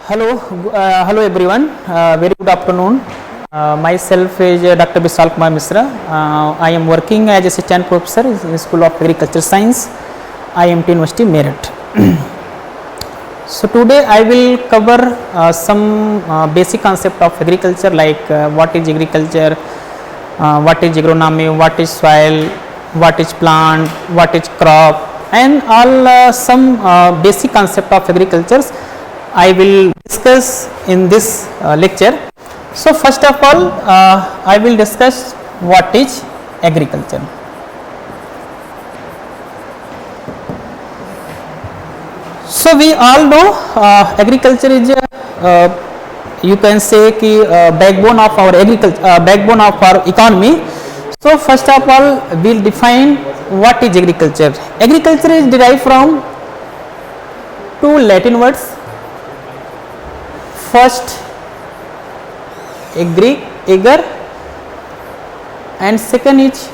Hello everyone. Very good afternoon. Myself is Dr. Vishal Kumar Misra. I am working as assistant professor in the School of Agriculture Science, IMT University, Meerut. So today I will cover some basic concept of agriculture, like what is agriculture, what is agronomy, what is soil, what is plant, what is crop, and all some basic concept of agriculture I will discuss in this lecture. So first of all, I will discuss what is agriculture. So we all know agriculture is you can say कि backbone of our agriculture, backbone of our economy. So first of all, we'll define what is agriculture. Agriculture is derived from two Latin words. First, Greek, ager, and second is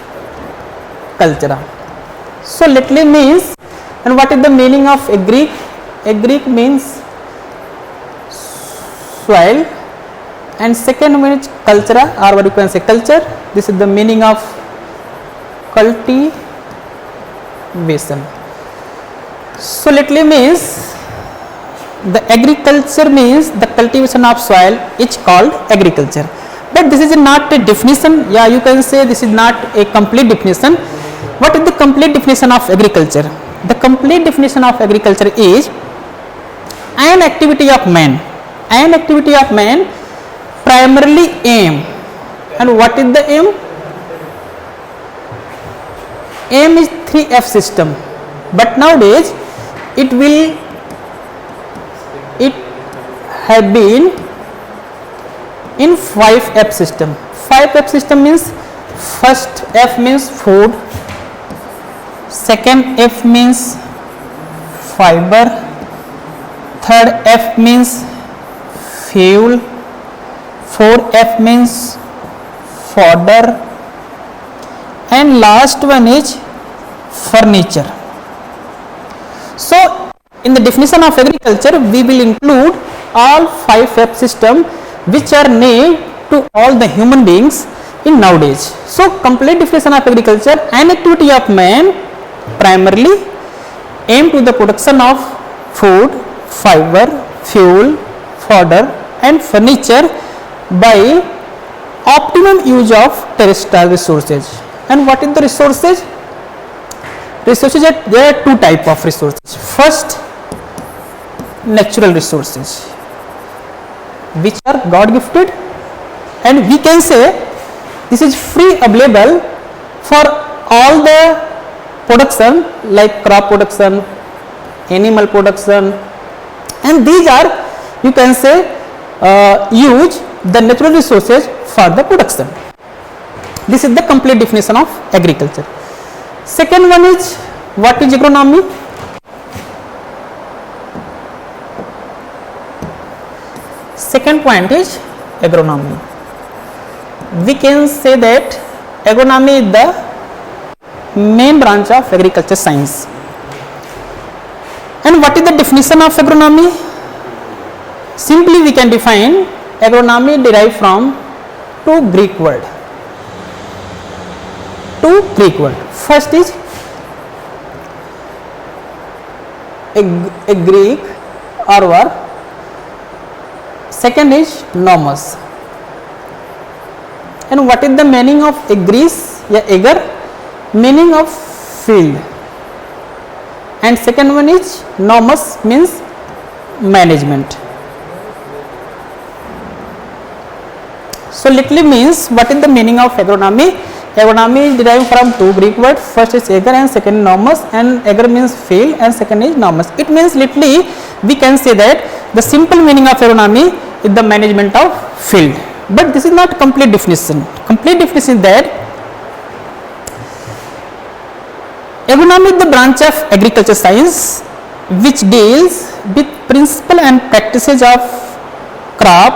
cultura. So literally means, and what is the meaning of a Greek? A Greek means soil, and second means cultura, or what you can say culture. This is the meaning of cultivation. So literally means the agriculture means the cultivation of soil is called agriculture. But this is not a definition. Yeah, you can say this is not a complete definition. What is the complete definition of agriculture? The complete definition of agriculture is an activity of man. An activity of man primarily aim. And what is the aim? Aim is 3F system. But nowadays it have been in 5F system. 5F system means first F means food, second F means fiber, third F means fuel, fourth F means fodder, and last one is furniture. So in the definition of agriculture, we will include all 5F system which are named to all the human beings in nowadays. So complete definition of agriculture, an activity of man primarily aim to the production of food, fiber, fuel, fodder, and furniture by optimum use of terrestrial resources. And what is the resources? Resources, there are two type of resources. First, natural resources, which are God gifted, and we can say this is free available for all the production, like crop production, animal production, and these are, you can say, use the natural resources for the production. This is the complete definition of agriculture. Second one is what is agronomy? Second point is agronomy. We can say that agronomy is the main branch of agriculture science. And what is the definition of agronomy? Simply we can define agronomy derived from two Greek words. First is a Greek or word. Second is nomos. And what is the meaning of agris? Yeah, ager, meaning of field. And second one is nomos, means management. So literally means what is the meaning of agronomy? Agronomy is derived from two Greek words. First is ager and second nomos, and ager means field and second is nomos. It means literally we can say that the simple meaning of agronomy is the management of field. But this is not complete definition. Complete definition is that agronomy is the branch of agriculture science which deals with principle and practices of crop,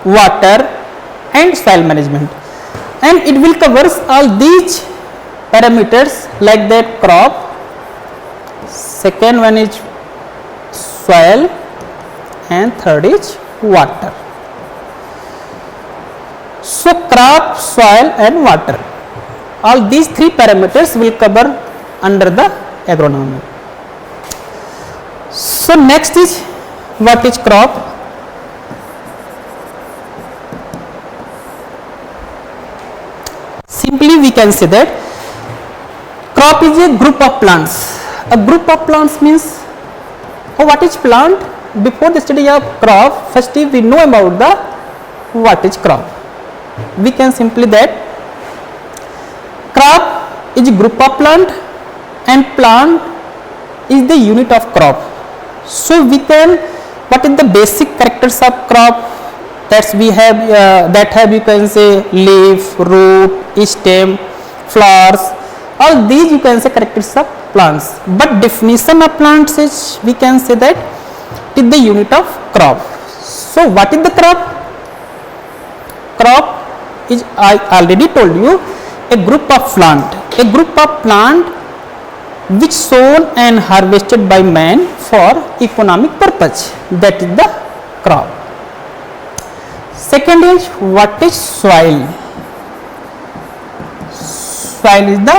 water, and soil management. And it will cover all these parameters, like that crop, second one is soil, and third is water. So crop, soil and water, all these three parameters will cover under the agronomy. So next is, what is crop? Simply we can say that crop is a group of plants. A group of plants means, what is plant? Before the study of crop, firstly we know about the what is crop. We can simply that crop is a group of plant and plant is the unit of crop. So we can, what is the basic characters of crop? That we have, you can say leaf, root, stem, flowers, all these you can say characters of plants. But definition of plants is, we can say that it is the unit of crop. So what is the crop? Crop is, I already told you, a group of plant which sown and harvested by man for economic purpose. That is the crop. Second is, what is soil? Soil is the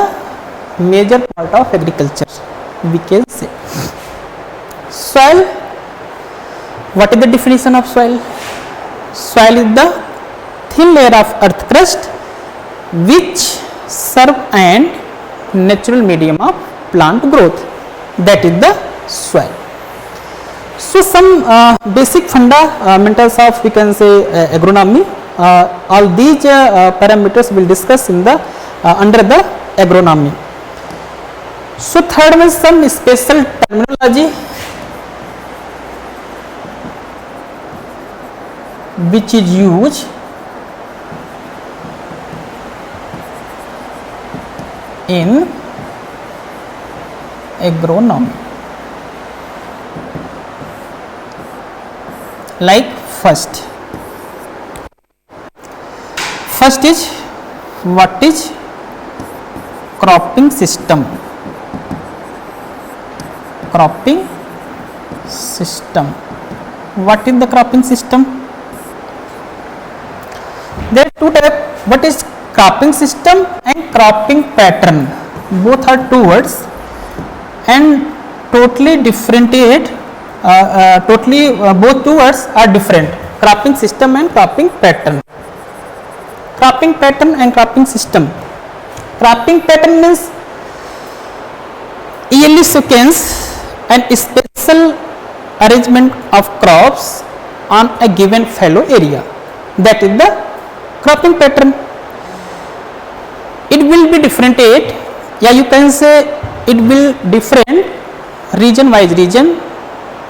major part of agriculture, we can say. Soil, what is the definition of soil? Soil is the thin layer of earth crust which serve and natural medium of plant growth. That is the soil. So some basic fundamentals of, we can say, agronomy. All these parameters will discuss in the under the agronomy. So third one is some special terminology which is used in agronomy. Like first is, what is cropping system? Cropping system. What is the cropping system? There are two types. What is cropping system and cropping pattern? Both are two words and totally differentiate. Both two words are different. Cropping system and cropping pattern. Cropping pattern and cropping system. Cropping pattern means yearly sequence and special arrangement of crops on a given fallow area. That is the cropping pattern. It will be differentiate, yeah, you can say it will different region wise region,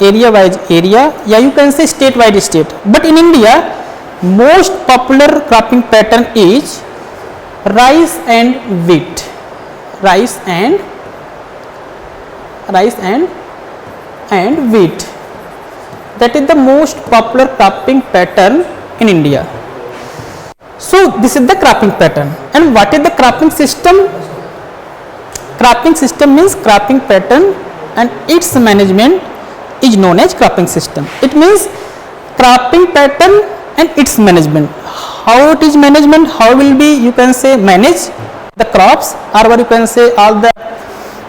area wise area, yeah, you can say state wise state. But in India, most popular cropping pattern is rice and wheat. Rice and wheat. That is the most popular cropping pattern in India. So this is the cropping pattern. And what is the cropping system? Cropping system means cropping pattern and its management is known as cropping system. It means cropping pattern and its management. How it is management? How will be, you can say, manage the crops, or you can say all the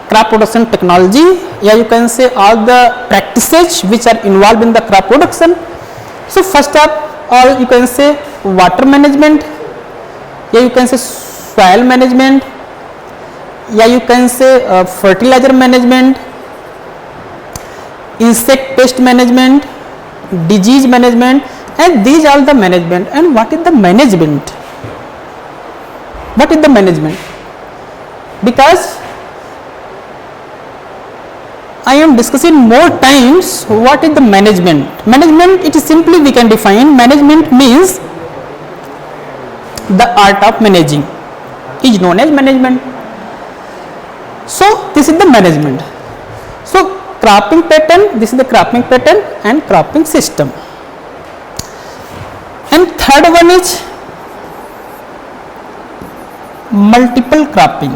crop production technology, yeah, you can say all the practices which are involved in the crop production. So first of all, you can say water management, yeah, you can say soil management, yeah, you can say fertilizer management, insect pest management, disease management, and these are the management. And what is the management? What is the management? Because I am discussing more times what is the management. Management, it is simply we can define. Management means the art of managing is known as management. So this is the management. So cropping pattern, this is the cropping pattern and cropping system. And third one is multiple cropping.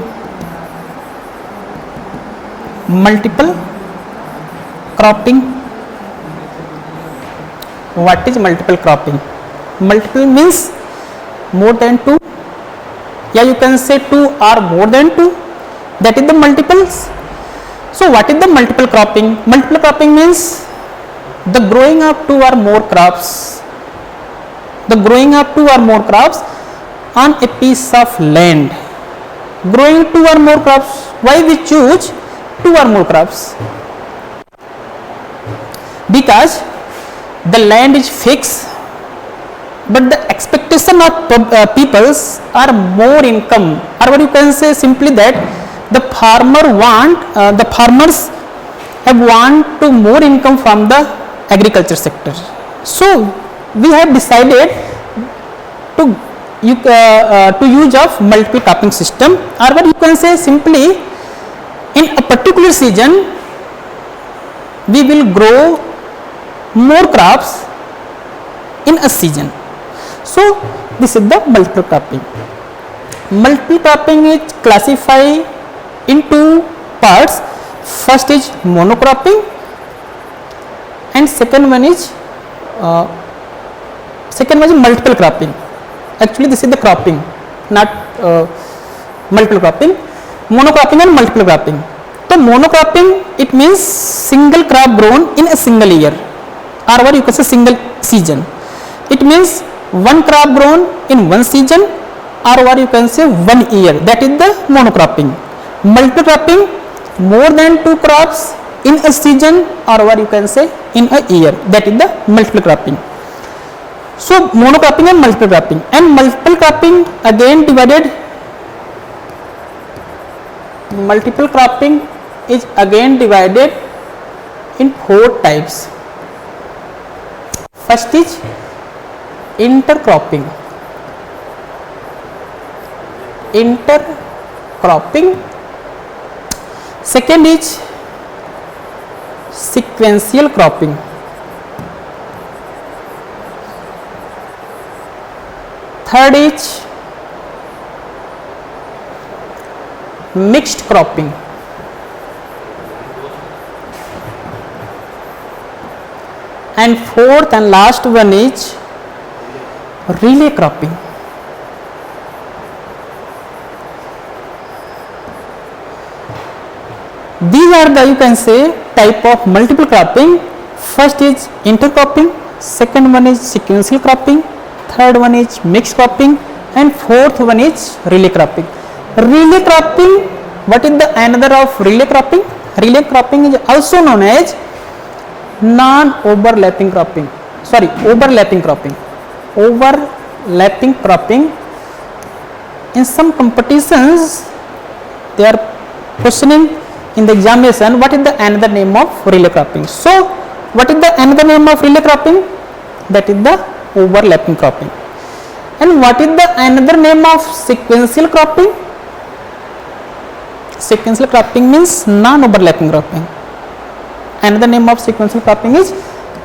Multiple cropping. what is multiple cropping? Multiple means more than 2, yeah, you can say 2 or more than 2, that is the multiples. So what is the multiple cropping? Multiple cropping means the growing of 2 or more crops, the growing of 2 or more crops on a piece of land. Growing 2 or more crops, why we choose 2 or more crops? Because the land is fixed, but the expectation of peoples are more income, or what you can say simply that the farmers have want to more income from the agriculture sector. So we have decided to use of multiple cropping system, or what you can say simply in a particular season we will grow more crops in a season. So this is the multiple cropping. Multiple cropping is classified into parts. First is monocropping and second one is multiple cropping. Actually this is the cropping, not multiple cropping. Monocropping and multiple cropping. So monocropping, it means single crop grown in a single year, or what you can say single season. It means one crop grown in one season, or what you can say 1 year, that is the monocropping. Multiple cropping, more than 2 crops in a season, or what you can say in a year, that is the multiple cropping. So monocropping and multiple cropping. And multiple cropping again divided, multiple cropping is again divided in 4 types. First is intercropping. Second is sequential cropping. Third is mixed cropping. And fourth and last one is relay cropping. These are the, you can say, type of multiple cropping. First is intercropping, second one is sequential cropping, third one is mixed cropping, and fourth one is relay cropping. Relay cropping, what is the another of relay cropping? Relay cropping is also known as overlapping cropping. Overlapping cropping. In some competitions they are questioning in the examination what is the another name of relay cropping. So what is the another name of relay cropping? That is the overlapping cropping. And what is the another name of sequential cropping? Sequential cropping means non-overlapping cropping. Another name of sequential cropping is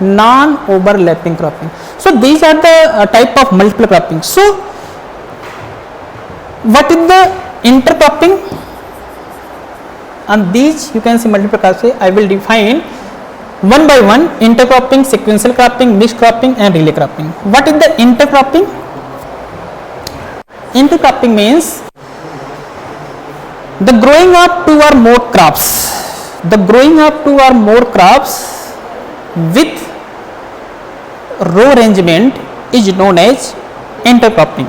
non-overlapping cropping. So these are the type of multiple cropping. So what is the intercropping? And these you can see multiple cropping. I will define one by one: intercropping, sequential cropping, mixed cropping, and relay cropping. What is the intercropping? Intercropping means the growing of 2 or more crops. The growing of 2 or more crops with row arrangement is known as intercropping.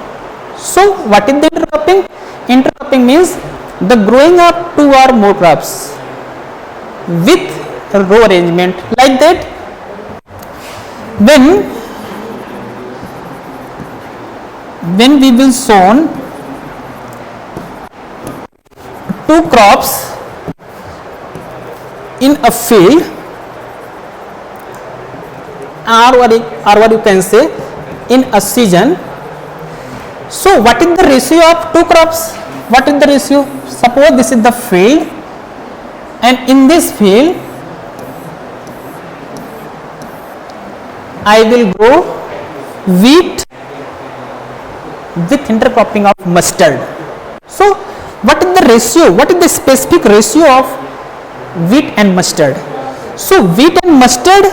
So what is the intercropping? Intercropping means the growing of 2 or more crops with row arrangement, like that when we will sown 2 crops in a field, or what you can say in a season. So what is the ratio of 2 crops? What is the ratio? Suppose this is the field, and in this field I will grow wheat with intercropping of mustard. So what is the ratio? What is the specific ratio of wheat and mustard? So wheat and mustard,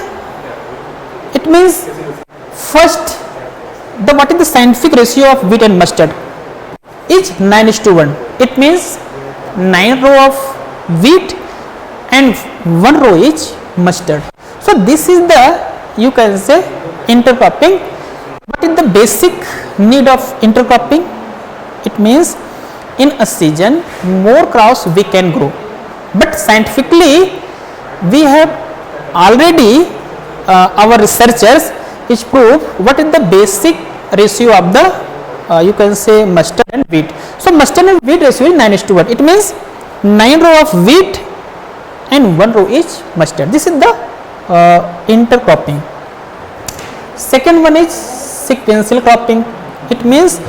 it It means first, the what is the scientific ratio of wheat and mustard is 9:1. It means 9 row of wheat and 1 row is mustard. So this is the, you can say, intercropping. What is the basic need of intercropping? It means in a season more crops we can grow, but scientifically we have already our researchers which prove what is the basic ratio of the you can say mustard and wheat. So mustard and wheat ratio is 9:1. It means 9 row of wheat and 1 row is mustard. This is the intercropping. Second one is sequential cropping. It means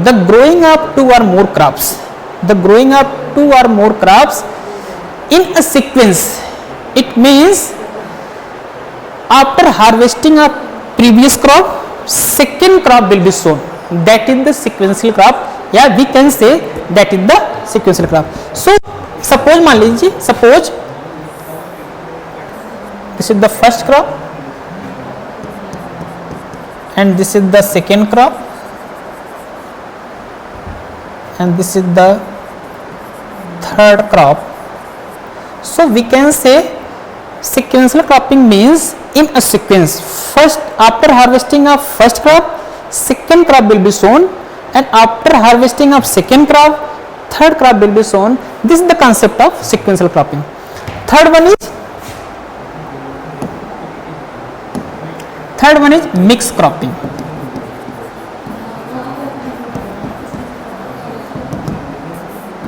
the growing up 2 or more crops. The growing up 2 or more crops in a sequence. It means after harvesting a previous crop, second crop will be sown. That is the sequential crop. Yeah, we can say that is the sequential crop. So suppose मान लीजिए, suppose this is the first crop and this is the second crop and this is the third crop. So we can say sequential cropping means in a sequence. First, after harvesting of first crop, second crop will be sown, and after harvesting of second crop, third crop will be sown. This is the concept of sequential cropping. Third one is mixed cropping.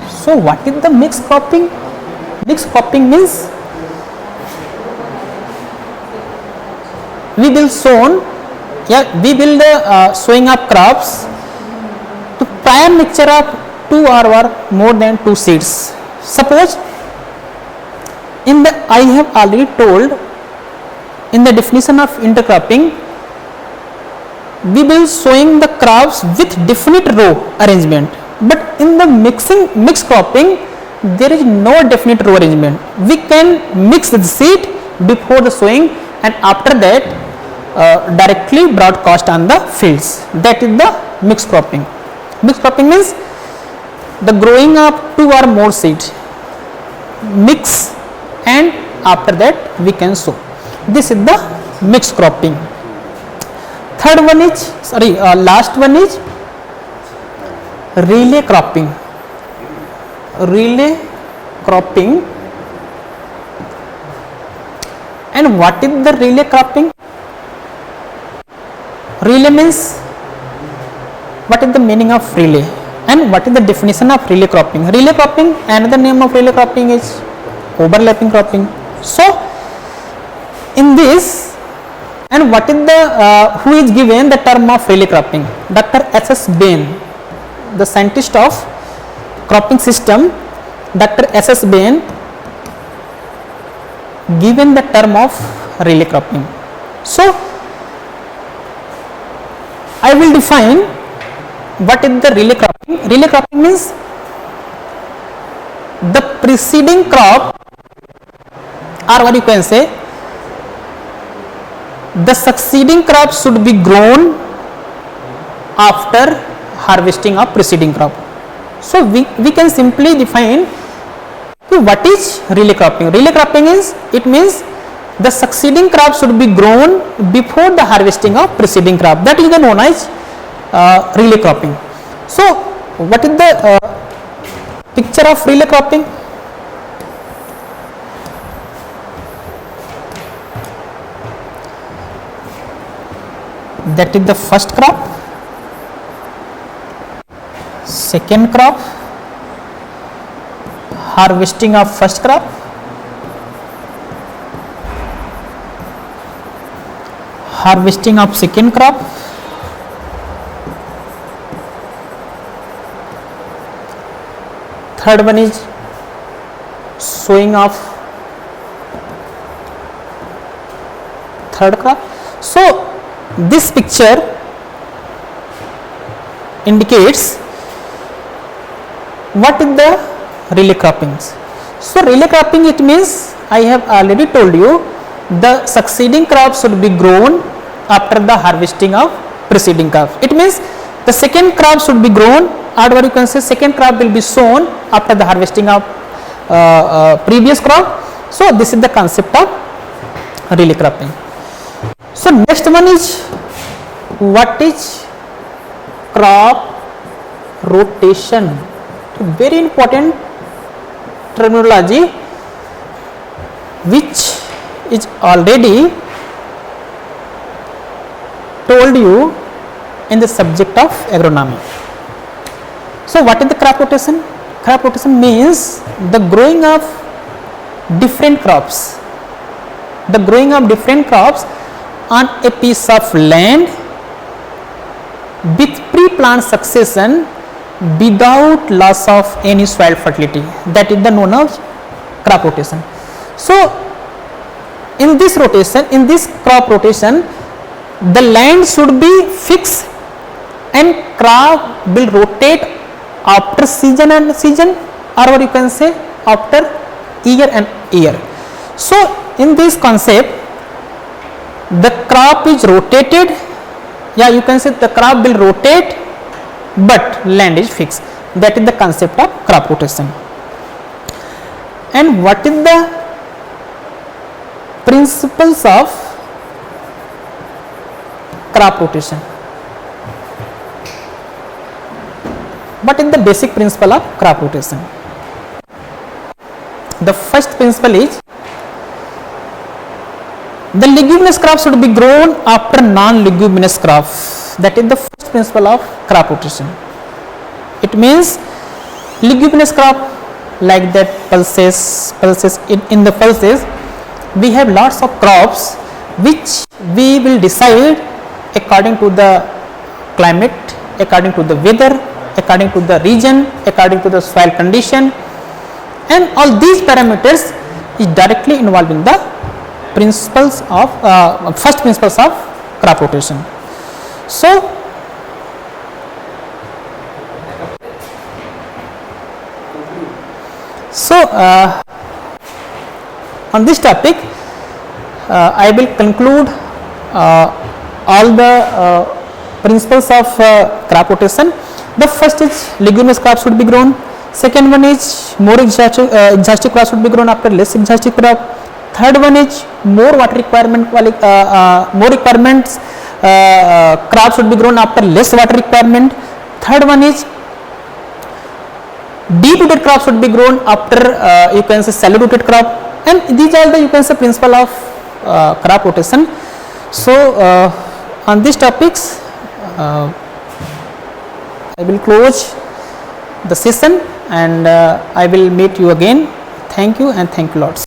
So what is the mixed cropping? Mixed cropping means we will sowing up crops to prior mixture of 2 or more than 2 seeds. Suppose I have already told in the definition of intercropping, we will sowing the crops with definite row arrangement, but in the mixed cropping there is no definite row arrangement. We can mix the seed before the sowing and after that directly broadcast on the fields. That is the mixed cropping. Mixed cropping means the growing up 2 or more seeds, mix, and after that we can sow. This is the mixed cropping. Last one is relay cropping. Relay cropping. And what is the relay cropping? Relay means, what is the meaning of relay and what is the definition of relay cropping? Relay cropping, another name of relay cropping is overlapping cropping. So in this, and what is the who is given the term of relay cropping? Dr. S.S. Bain, the scientist of cropping system. Dr. S.S. Bain given the term of relay cropping. So I will define what is the relay cropping. Relay cropping means the preceding crop, or what you can say, the succeeding crop should be grown after harvesting of preceding crop. So we can simply define what is relay cropping. Relay cropping is, it means the succeeding crop should be grown before the harvesting of preceding crop. That is known as relay cropping. So what is the picture of relay cropping? That is the first crop, second crop, harvesting of first crop, harvesting of second crop, third one is sowing of third crop. So this picture indicates what is the relay croppings. So relay cropping, it means I have already told you the succeeding crop should be grown after the harvesting of preceding crop. It means the second crop should be grown, or you can say second crop will be sown after the harvesting of previous crop. So this is the concept of relay cropping. So next one is, what is crop rotation? Very important terminology which is already told you in the subject of agronomy. So what is the crop rotation? Crop rotation means the growing of different crops. The growing of different crops on a piece of land with pre-plant succession without loss of any soil fertility. That is the known as crop rotation. So in this rotation, in this crop rotation, the land should be fixed and crop will rotate after season and season, or you can say after year and year. So in this concept, the crop is rotated, you can say the crop will rotate but land is fixed. That is the concept of crop rotation. And what is the principles of crop rotation? What is the basic principle of crop rotation? The first principle is, the leguminous crop should be grown after non-leguminous crop. That is the first principle of crop rotation. It means leguminous crop like that pulses. In the pulses we have lots of crops which we will decide according to the climate, according to the weather, according to the region, according to the soil condition, and all these parameters is directly involved in the principles of first principles of crop rotation. So on this topic I will conclude all the principles of crop rotation. The first is leguminous crops should be grown. Second one is more exhaustive crops should be grown after less exhaustive crop. Third one is more water requirement crops should be grown after less water requirement. Third one is deep rooted crops should be grown after you can say shallow rooted crop. And these are the, you can say, principle of crop rotation. So on these topics I will close the session, and I will meet you again. Thank you, and thank you lots.